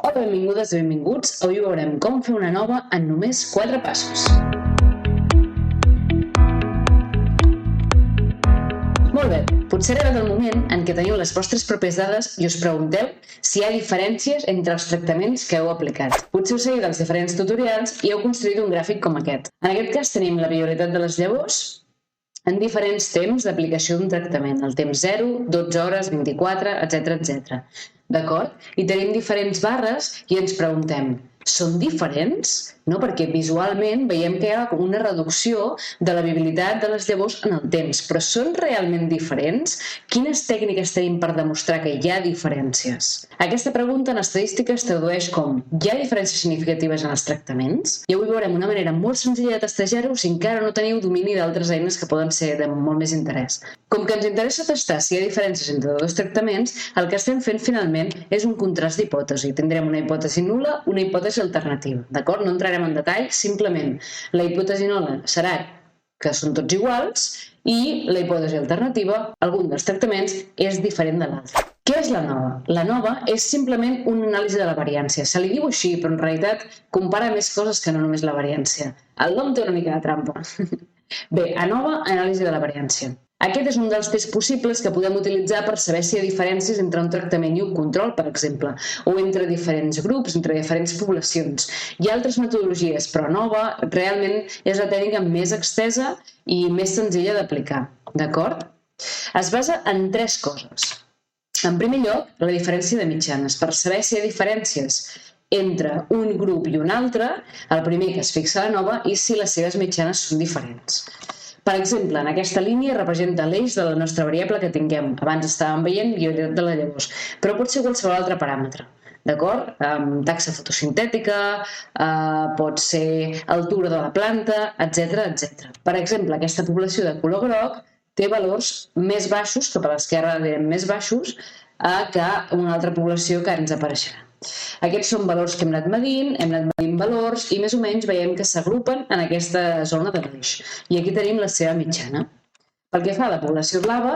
Hola, benvingudes i benvinguts. Avui veurem com fer una nova en només 4 passos. Molt bé, potser ha arribat el moment en què teniu les vostres pròpies dades i us pregunteu si hi ha diferències entre els tractaments que heu aplicat. Potser us seguiu dels diferents tutorials i heu construït un gràfic com aquest. En aquest cas tenim la viabilitat de les llavors en diferents temps d'aplicació d'un tractament, el temps 0, 12 hores, 24, etc. D'acord? I tenim diferents barres i ens preguntem, són diferents? No, perquè visualment veiem que hi ha una reducció de la viabilitat de les llavors en el temps, però són realment diferents? Quines tècniques tenim per demostrar que hi ha diferències? Aquesta pregunta en estadística es tradueix com, hi ha diferències significatives en els tractaments? I avui veurem una manera molt senzilla de testejar-ho si encara no teniu domini d'altres eines que poden ser de molt més interès. Com que ens interessa testar si hi ha diferències entre dos tractaments, el que estem fent finalment és un contrast d'hipòtesi. Tindrem una hipòtesi nul·la, una hipòtesi alternativa. D'acord? No entrarem en detall, simplement la hipòtesi nul·la serà que són tots iguals i la hipòtesi alternativa, algun dels tractaments, és diferent de l'altre. Què és la nova? La nova és simplement una anàlisi de la variància. Se li diu així, però en realitat compara més coses que no només la variància. El nom té una mica de trampa. Bé, ANOVA, anàlisi de la variància. Aquest és un dels tests possibles que podem utilitzar per saber si hi ha diferències entre un tractament i un control, per exemple, o entre diferents grups, entre diferents poblacions. Hi ha altres metodologies, però ANOVA realment és la tècnica més extesa i més senzilla d'aplicar, d'acord? Es basa en 3 coses. En primer lloc, la diferència de mitjanes. Per saber si hi ha diferències entre un grup i un altre, el primer que es fixa a l'ANOVA és si les seves mitjanes són diferents. Per exemple, en aquesta línia representa l'eix de la nostra variable que tinguem. Abans estàvem veient viabilitat de les llavors, però pot ser qualsevol altre paràmetre. D'acord? Taxa fotosintètica, pot ser altura de la planta, etc. Per exemple, aquesta població de color groc té valors més baixos, cap a l'esquerra direm més baixos, que una altra població que ens apareixerà. Aquests són valors que hem anat medint valors i més o menys veiem que s'agrupen en aquesta zona de l'eix. I aquí tenim la seva mitjana. Pel que fa a la població blava,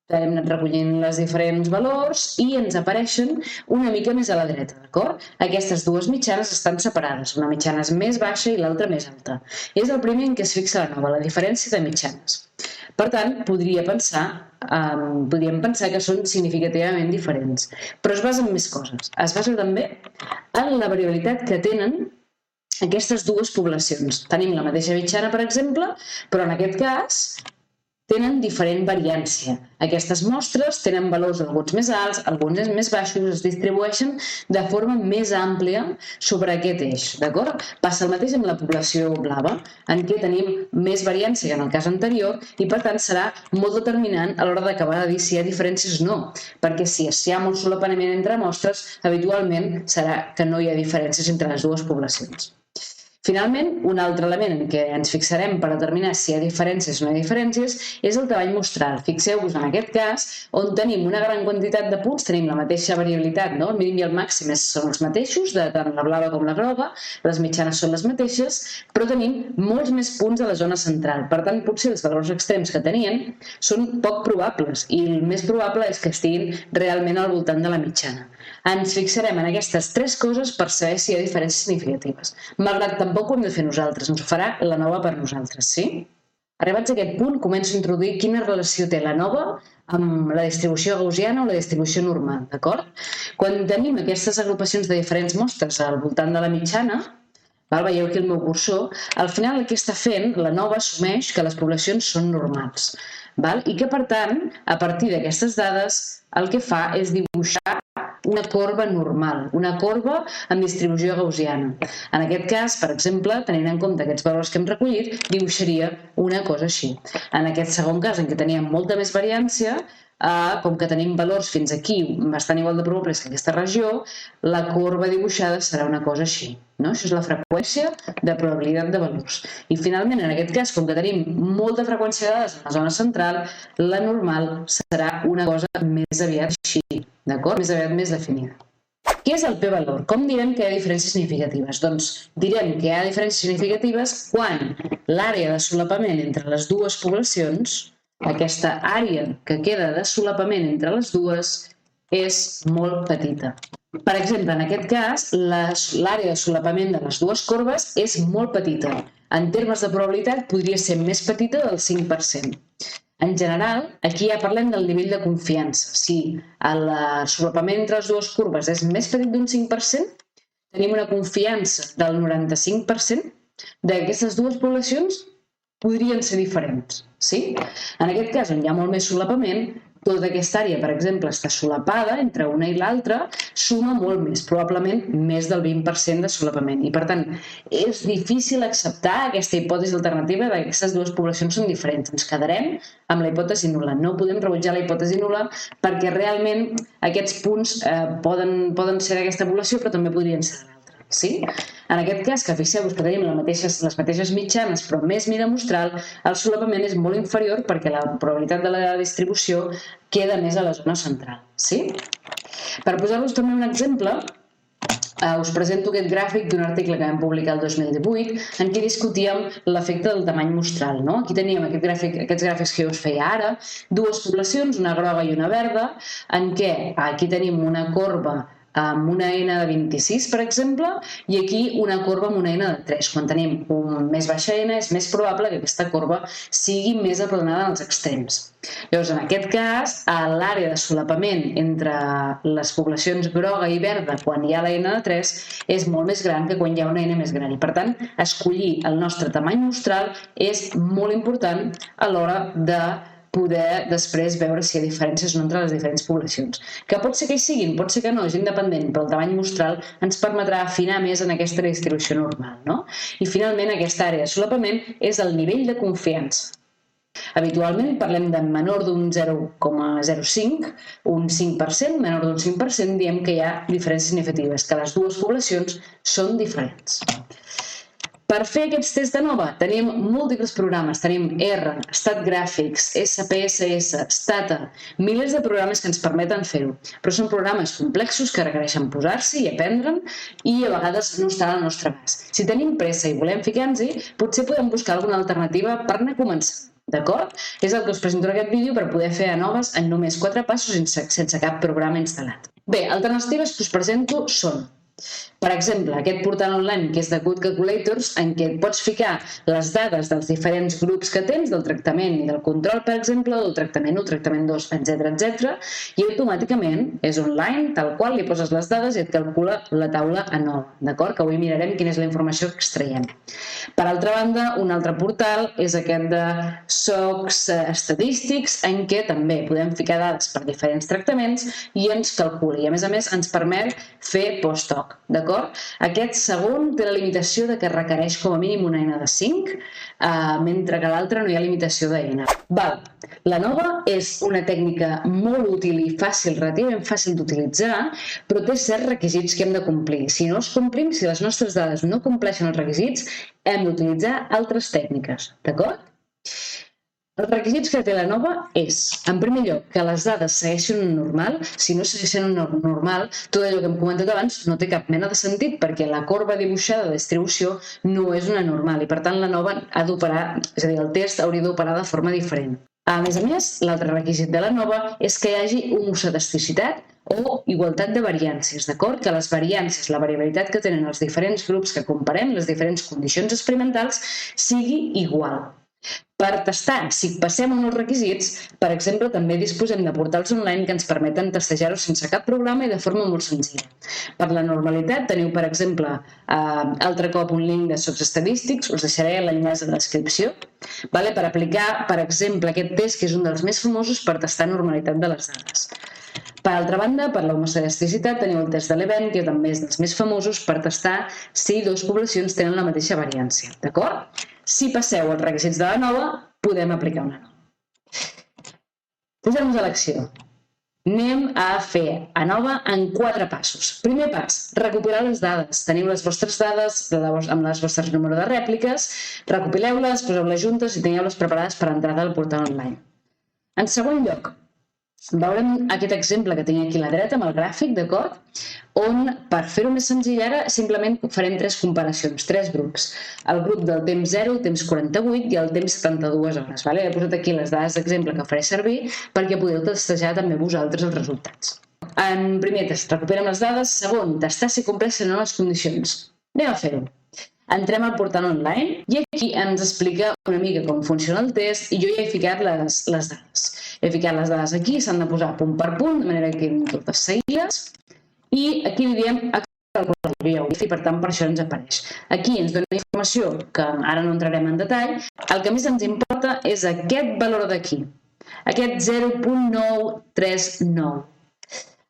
hem anat recollint els diferents valors i ens apareixen una mica més a la dreta, d'acord? Aquestes dues mitjanes estan separades, una mitjana és més baixa i l'altra més alta. És el primer en què es fixa la nova, la diferència de mitjanes. Per tant, podríem pensar que són significativament diferents, però es basa en més coses. Es basa també en la variabilitat que tenen aquestes dues poblacions. Tenim la mateixa mitjana, per exemple, però en aquest cas tenen diferent variància. Aquestes mostres tenen valors alguns més alts, alguns més baixos, es distribueixen de forma més àmplia sobre aquest eix, d'acord? Passa el mateix amb la població blava, en què tenim més variància que en el cas anterior i per tant serà molt determinant a l'hora d'acabar de dir si hi ha diferències o no, perquè si hi ha molt solapament entre mostres, habitualment serà que no hi ha diferències entre les dues poblacions. Finalment, un altre element en què ens fixarem per determinar si hi ha diferències o no hi ha diferències és el treball mostral. Fixeu-vos en aquest cas on tenim una gran quantitat de punts, tenim la mateixa variabilitat, no? El mínim i el màxim són els mateixos, de tant la blava com la groga, les mitjanes són les mateixes, però tenim molts més punts de la zona central. Per tant, potser els valors extrems que tenien són poc probables i el més probable és que estiguin realment al voltant de la mitjana. Ens fixarem en aquestes 3 coses per saber si hi ha diferències significatives. Malgrat tampoc ho hem de fer nosaltres, ens ho farà la nova per nosaltres, sí? Arribats a aquest punt, començo a introduir quina relació té la nova amb la distribució gaussiana o la distribució normal, d'acord? Quan tenim aquestes agrupacions de diferents mostres al voltant de la mitjana, veieu aquí el meu cursor, al final el que està fent, la nova assumeix que les poblacions són normals, i que per tant, a partir d'aquestes dades, el que fa és dibuixar una corba normal, una corba amb distribució gaussiana. En aquest cas, per exemple, tenint en compte aquests valors que hem recollit, dibuixaria una cosa així. En aquest segon cas, en què teníem molta més variància, com que tenim valors fins aquí bastant igual de probables que aquesta regió, la corba dibuixada serà una cosa així. Això és la freqüència de probabilitat de valors. I finalment, en aquest cas, com que tenim molta freqüència de dades en la zona central, la normal serà una cosa més aviat així, d'acord? Més aviat més definida. Què és el p-valor? Com direm que hi ha diferències significatives? Doncs direm que hi ha diferències significatives quan l'àrea de solapament entre les dues poblacions, aquesta àrea que queda de solapament entre les dues, és molt petita. Per exemple, en aquest cas, l'àrea de solapament de les dues corbes és molt petita. En termes de probabilitat, podria ser més petita del 5%. En general, aquí ja parlem del nivell de confiança. Si el solapament entre les dues corbes és més petit d'un 5%, tenim una confiança del 95% d'aquestes dues poblacions podrien ser diferents. Sí? En aquest cas, on hi ha molt més solapament, tota aquesta àrea, per exemple, està solapada entre una i l'altra, suma molt més, probablement més del 20% de solapament. I, per tant, és difícil acceptar aquesta hipòtesi alternativa que aquestes dues poblacions són diferents. Ens quedarem amb la hipòtesi nul·la. No podem rebutjar la hipòtesi nul·la perquè realment aquests punts poden ser d'aquesta població, però també podrien ser de l'altra. Sí? En aquest cas, que fixeu-vos que tenim les mateixes mitjanes però més mida mostral, el solapament és molt inferior perquè la probabilitat de la distribució queda més a la zona central. Sí? Per posar-vos també un exemple, us presento aquest gràfic d'un article que vam publicar el 2018 en què discutíem l'efecte del tamany mostral. Aquí teníem aquests gràfics que jo us feia ara, dues poblacions, una groga i una verda, en què aquí tenim una corba amb una N de 26, per exemple, i aquí una corba amb una N de 3. Quan tenim un més baixa N, és més probable que aquesta corba sigui més aplanada als extrems. Llavors, en aquest cas, l'àrea de solapament entre les poblacions groga i verda, quan hi ha la N de 3, és molt més gran que quan hi ha una N més gran. I, per tant, escollir el nostre tamany mostral és molt important a l'hora de poder després veure si hi ha diferències o no entre les diferents poblacions. Que pot ser que hi siguin, pot ser que no, és independent, però el tamany mostral ens permetrà afinar més en aquesta distribució normal. I finalment aquesta àrea de solapament és el nivell de confiança. Habitualment parlem de menor d'un 0,05, un 5%, menor d'un 5%, diem que hi ha diferències significatives, que les dues poblacions són diferents. Per fer aquests tests d'ANOVA tenim múltiples programes, tenim R, StatGraphics, SPSS, Stata, milers de programes que ens permeten fer-ho, però són programes complexos que requereixen posar-s'hi i aprendre'n i a vegades no estan al nostre abast. Si tenim pressa i volem ficar-nos-hi, potser podem buscar alguna alternativa per anar començant. D'acord? És el que us presento en aquest vídeo per poder fer ANOVAs en només 4 passos sense cap programa instal·lat. Bé, alternatives que us presento són, per exemple, aquest portal online que és de Good Calculators, en què pots ficar les dades dels diferents grups que tens, del tractament i del control, per exemple, del tractament 1, tractament 2, etc. I automàticament és online, tal qual, li poses les dades i et calcula la taula ANOVA, d'acord? Que avui mirarem quina és la informació que extraiem. Per altra banda, un altre portal és aquest de SOCS Statistics, en què també podem ficar dades per diferents tractaments i ens calcula. I a més ens permet fer post-hoc, d'acord? Aquest segon té la limitació de que requereix com a mínim una N de 5, mentre que l'altre no hi ha limitació de N. L'ANOVA és una tècnica molt útil i fàcil, relativament fàcil d'utilitzar, però té certs requisits que hem de complir. Si no els complim, si les nostres dades no compleixen els requisits, hem d'utilitzar altres tècniques, d'acord? Els requisits que té l'ANOVA és, en primer lloc, que les dades segueixin un normal. Si no segueixen un normal, tot allò que hem comentat abans no té cap mena de sentit perquè la corba dibuixada de distribució no és una normal i per tant l'ANOVA ha d'operar, és a dir, el test hauria d'operar de forma diferent. A més, l'altre requisit de l'ANOVA és que hi hagi homocedasticitat o igualtat de variàncies, d'acord? Que les variàncies, la variabilitat que tenen els diferents grups que comparem, les diferents condicions experimentals, sigui igual. Per testar si passem o no els requisits, per exemple, també disposem de portals online que ens permeten testejar-ho sense cap programa i de forma molt senzilla. Per la normalitat teniu, per exemple, altre cop un link de SOCS Statistics, us deixaré l'enllaç a la descripció, per aplicar, per exemple, aquest test que és un dels més famosos per testar normalitat de les dades. Per altra banda, per la homocedasticitat teniu el test de l'event, que també és dels més famosos per testar si dues poblacions tenen la mateixa variància, d'acord? Si passeu els requisits de l'ANOVA, podem aplicar una ANOVA. Posem-nos a l'acció. Anem a fer ANOVA en 4 passos. Primer pas, recopilar les dades. Teniu les vostres dades amb les vostres números de rèpliques, recopileu-les, poseu-les juntes i teniu-les preparades per entrada al portal online. En segon lloc, veurem aquest exemple que tinc aquí a la dreta amb el gràfic, d'acord? On, per fer-ho més senzill ara, simplement farem 3 comparacions, 3 grups. El grup del temps 0, el temps 48 i el temps 72 hores. He posat aquí les dades d'exemple que faré servir perquè podeu testejar també vosaltres els resultats. En primer test, recuperem les dades. Segon, testar si compleixen o no les condicions. Anem a fer-ho. Entrem al portal online i aquí ens explica una mica com funciona el test i jo ja he ficat les dades. He ficat les dades aquí, s'han de posar punt per punt, de manera que quedin totes seguides. I aquí li diem a calcular. Jo ja ho he fet, per tant, per això ens apareix. Aquí ens dona informació que ara no entrarem en detall. El que més ens importa és aquest valor d'aquí, aquest 0.939.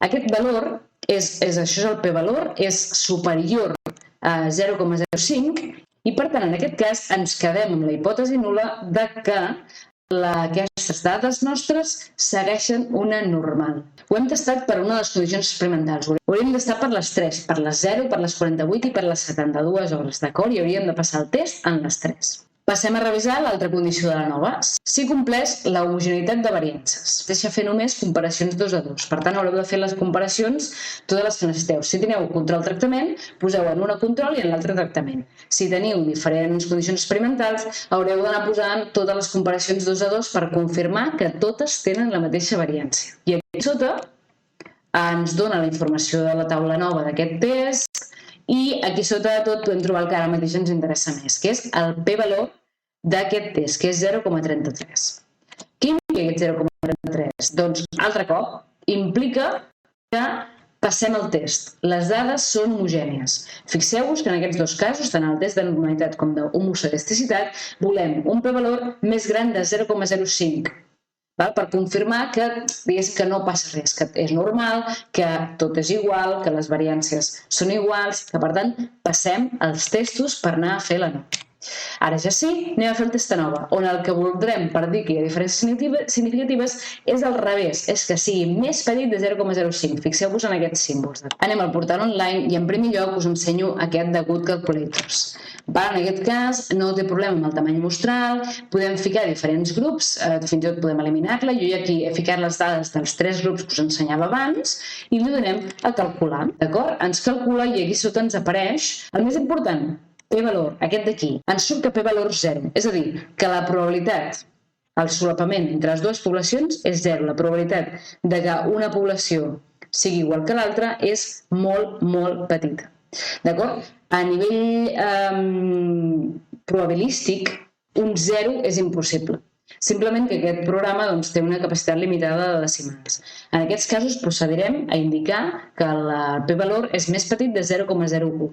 Aquest valor, això és el p-valor, és superior a 0,05 i, per tant, en aquest cas ens quedem amb la hipòtesi nul·la de que aquestes dades nostres segueixen una normal. Ho hem testat per una de les condicions experimentals. Ho hauríem d'estar per les 3, per les 0, per les 48 i per les 72 hores, d'acord? I hauríem de passar el test en les 3. Passem a revisar l'altra condició de la nova. Si compleix la homogeneïtat de variances. Deixa fer només comparacions 2 a 2. Per tant, haureu de fer les comparacions totes les que necessiteu. Si teniu control-tractament, poseu en una control i en l'altre tractament. Si teniu diferents condicions experimentals, haureu d'anar posant totes les comparacions 2 a 2 per confirmar que totes tenen la mateixa variància. I aquí sota ens dona la informació de la taula nova d'aquest test. I aquí sota de tot podem trobar el que ara mateix ens interessa més, que és el p-valor d'aquest test, que és 0,33. Què implica aquest 0,33? Doncs, altre cop, implica que passem el test. Les dades són homogènies. Fixeu-vos que en aquests dos casos, tant el test de normalitat com d'homocedasticitat, volem un p-valor més gran de 0,05. Per confirmar que no passa res, que és normal, que tot és igual, que les variàncies són iguals, que per tant passem els testos per anar a fer la nova. Ara ja sí, anem a fer el test de nova, on el que voldrem per dir que hi ha diferències significatives és al revés, és que sigui més petit de 0,05. Fixeu-vos en aquests símbols. Anem al portal online i en primer lloc us ensenyo aquest de Good Calculators. En aquest cas no té problema amb el tamany mostral, podem ficar diferents grups, fins i tot podem eliminar-la. Jo aquí he ficat les dades dels 3 grups que us ensenyava abans i li donem a calcular, d'acord? Ens calcula i aquí sota ens apareix el més important, p-valor, aquest d'aquí. Ens surt que p-valor 0, és a dir, que la probabilitat, el solapament entre les dues poblacions és 0. La probabilitat de que una població sigui igual que l'altra és molt, molt petita. D'acord? A nivell probabilístic, un 0 és impossible. Simplement que aquest programa té una capacitat limitada de decimals. En aquests casos procedirem a indicar que el p-valor és més petit de 0,01.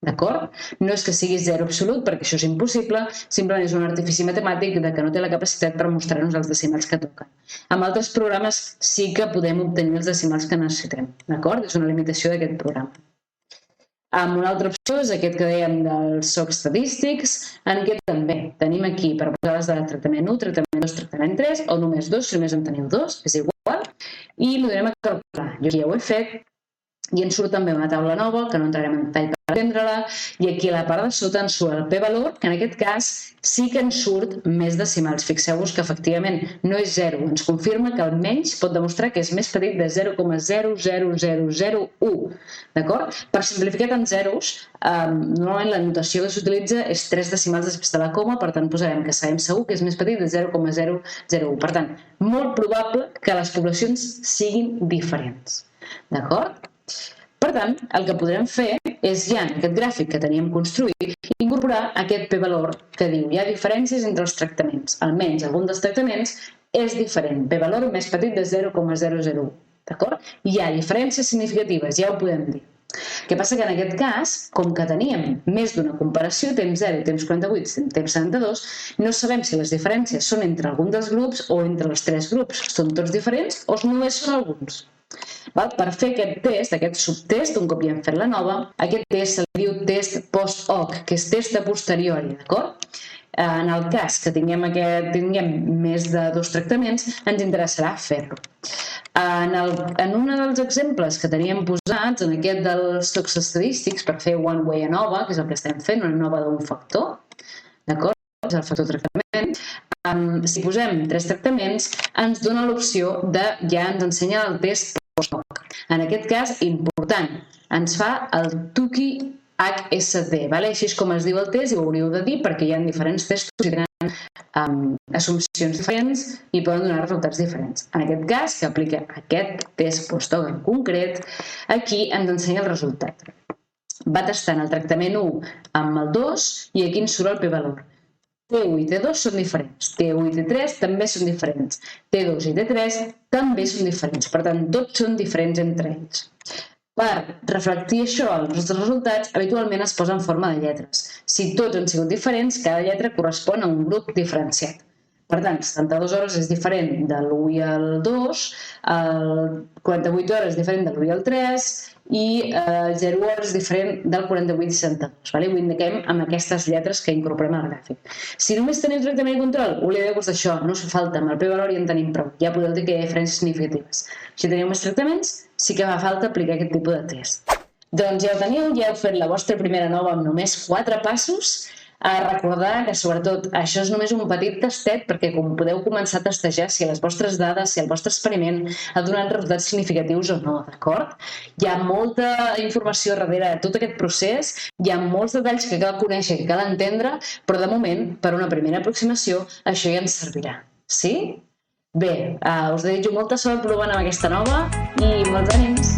D'acord? No és que sigui 0 absolut, perquè això és impossible, simplement és un artifici matemàtic de que no té la capacitat per mostrar-nos els decimals que toquen. Amb altres programes sí que podem obtenir els decimals que necessitem. D'acord? És una limitació d'aquest programa. Amb una altra opció és aquest que dèiem dels SOC estadístics, en què també tenim aquí per posar les dades tractament 1, tractament 2, tractament 3, o només 2, si només en teniu 2, és igual, i li donem a calcular. Jo ja ho he fet, i ens surt també una taula nova, que no entrarem en detall per entendre-la, i aquí a la part de sota ens surt el p-valor, que en aquest cas sí que ens surt més decimals. Fixeu-vos que efectivament no és 0, ens confirma que almenys pot demostrar que és més petit de 0,00001. D'acord? Per simplificar en zeros, normalment la notació que s'utilitza és 3 decimals després de la coma, per tant posarem que sabem segur que és més petit de 0,001. Per tant, molt probable que les poblacions siguin diferents. D'acord? Per tant, el que podrem fer és ja en aquest gràfic que teníem construït incorporar aquest p-valor que diu hi ha diferències entre els tractaments. Almenys algun dels tractaments és diferent. P-valor més petit de 0,001. D'acord? Hi ha diferències significatives, ja ho podem dir. El que passa que en aquest cas, com que teníem més d'una comparació, temps 0, temps 48, temps 72, no sabem si les diferències són entre algun dels grups o entre els 3 grups. Són tots diferents o només són alguns. Per fer aquest subtest, un cop ja hem fet la nova, aquest test se li diu test post-hoc, que és test a posteriori, d'acord? En el cas que tinguem més de 2 tractaments, ens interessarà fer-lo. En un dels exemples que teníem posats, en aquest dels SOC estadístics, per fer one way ANOVA, que és el que estem fent, una ANOVA d'un factor, d'acord? És el factor tractament. Si posem 3 tractaments, ens dona l'opció de, ja ens ensenya el test post-hoc. En aquest cas, important, ens fa el Tukey HST. Així és com es diu el test i ho hauríeu de dir perquè hi ha diferents testos i tenen assumpcions diferents i poden donar resultats diferents. En aquest cas, que aplica aquest test postdoc en concret, aquí ens ensenya el resultat. Va tastant el tractament 1 amb el 2 i aquí ens surt el p-valor. T1 i T2 són diferents, T1 i T3 també són diferents, T2 i T3 també són diferents, per tant, tots són diferents entre ells. Per reflectir això als nostres resultats, habitualment es posa en forma de lletres. Si tots han sigut diferents, cada lletra correspon a un grup diferenciat. Per tant, 72 hores és diferent de l'1 i el 2, 48 hores és diferent de l'1 i el 3 i 0 hores és diferent del 48 i 62. Ho indiquem amb aquestes lletres que incorporem al gràfic. Si només teniu tractament i control, oblideu-vos d'això, no us fa falta, amb el p-valor ja en tenim prou, ja podeu dir que hi ha diferències significatives. Si teniu més tractaments, sí que fa falta aplicar aquest tipus de test. Doncs ja ho teniu, ja heu fet la vostra primera nova amb només 4 passos. A recordar que, sobretot, això és només un petit tastet perquè com podeu començar a testejar si les vostres dades, si el vostre experiment ha donat resultats significatius o no, d'acord? Hi ha molta informació darrere de tot aquest procés, hi ha molts detalls que cal conèixer, que cal entendre, però de moment, per una primera aproximació, això ja ens servirà. Sí? Bé, us desitjo molta sort provant amb aquesta nova i molts ànims!